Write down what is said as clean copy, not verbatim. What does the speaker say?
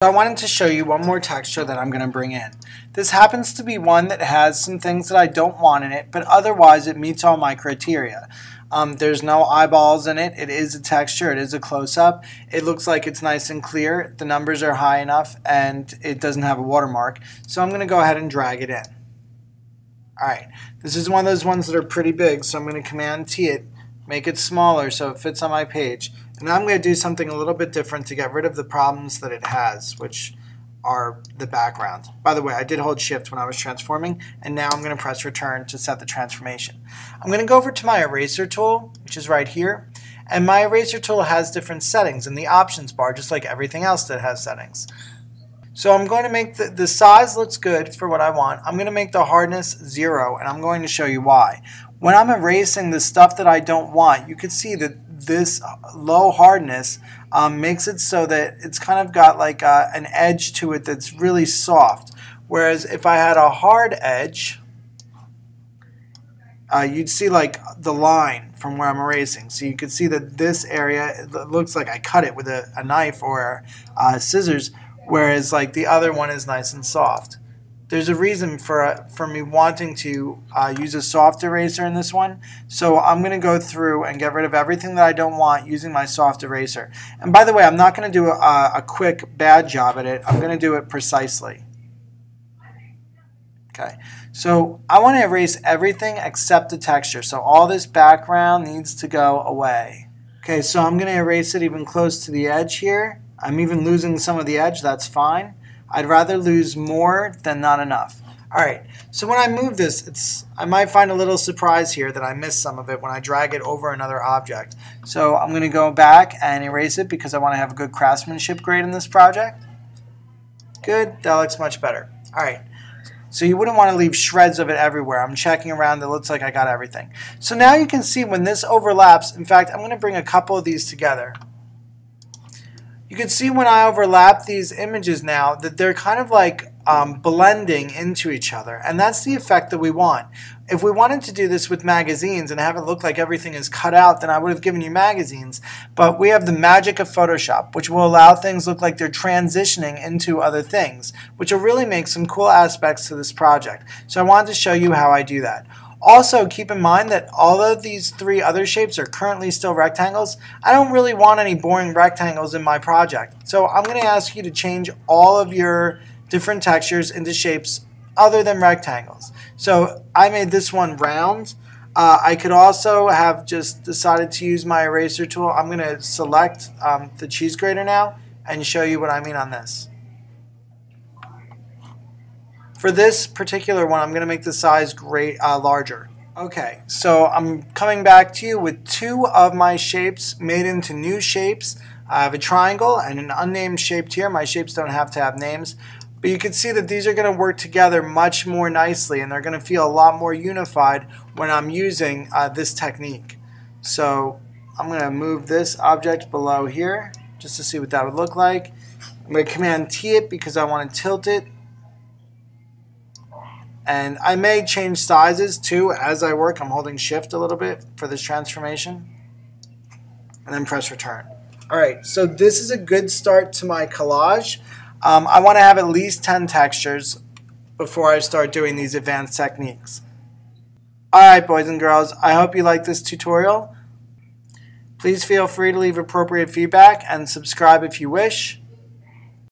I wanted to show you one more texture that I'm going to bring in. This happens to be one that has some things that I don't want in it, but otherwise it meets all my criteria. There's no eyeballs in it. It is a texture. It is a close-up. It looks like it's nice and clear. The numbers are high enough, and it doesn't have a watermark. So I'm going to go ahead and drag it in. Alright, this is one of those ones that are pretty big, so I'm going to Command T it, make it smaller so it fits on my page. And now I'm going to do something a little bit different to get rid of the problems that it has, which are the background. By the way, I did hold Shift when I was transforming, and now I'm going to press Return to set the transformation. I'm going to go over to my Eraser tool, which is right here, and my Eraser tool has different settings in the options bar, just like everything else that has settings. So I'm going to make the size looks good for what I want. I'm going to make the hardness 0, and I'm going to show you why. When I'm erasing the stuff that I don't want, you can see that this low hardness makes it so that it's kind of got like an edge to it that's really soft. Whereas if I had a hard edge, you'd see like the line from where I'm erasing. So you can see that this area, it looks like I cut it with a knife or scissors, whereas like the other one is nice and soft. There's a reason for me wanting to use a soft eraser in this one. So I'm going to go through and get rid of everything that I don't want using my soft eraser. And by the way, I'm not going to do a quick bad job at it. I'm going to do it precisely. Okay, so I want to erase everything except the texture. So all this background needs to go away. Okay, so I'm going to erase it even close to the edge here. I'm even losing some of the edge. That's fine. I'd rather lose more than not enough. Alright, so when I move this, I might find a little surprise here that I missed some of it when I drag it over another object. So I'm going to go back and erase it because I want to have a good craftsmanship grade in this project. Good, that looks much better. Alright, so you wouldn't want to leave shreds of it everywhere. I'm checking around, it looks like I got everything. So now you can see when this overlaps, in fact I'm going to bring a couple of these together. You can see when I overlap these images now that they're kind of like blending into each other, and that's the effect that we want. If we wanted to do this with magazines and have it look like everything is cut out, then I would have given you magazines, but we have the magic of Photoshop, which will allow things look like they're transitioning into other things, which will really make some cool aspects to this project. So I wanted to show you how I do that. Also, keep in mind that although these three other shapes are currently still rectangles, I don't really want any boring rectangles in my project. So I'm going to ask you to change all of your different textures into shapes other than rectangles. So I made this one round. I could also have just decided to use my eraser tool. I'm going to select the cheese grater now and show you what I mean on this. For this particular one, I'm going to make the size larger. Okay, so I'm coming back to you with two of my shapes made into new shapes. I have a triangle and an unnamed shape here. My shapes don't have to have names. But you can see that these are going to work together much more nicely, and they're going to feel a lot more unified when I'm using this technique. So I'm going to move this object below here just to see what that would look like. I'm going to Command T it because I want to tilt it. And I may change sizes too as I work. I'm holding Shift a little bit for this transformation. And then press Return. Alright, so this is a good start to my collage. I want to have at least 10 textures before I start doing these advanced techniques. Alright, boys and girls, I hope you like this tutorial. Please feel free to leave appropriate feedback and subscribe if you wish.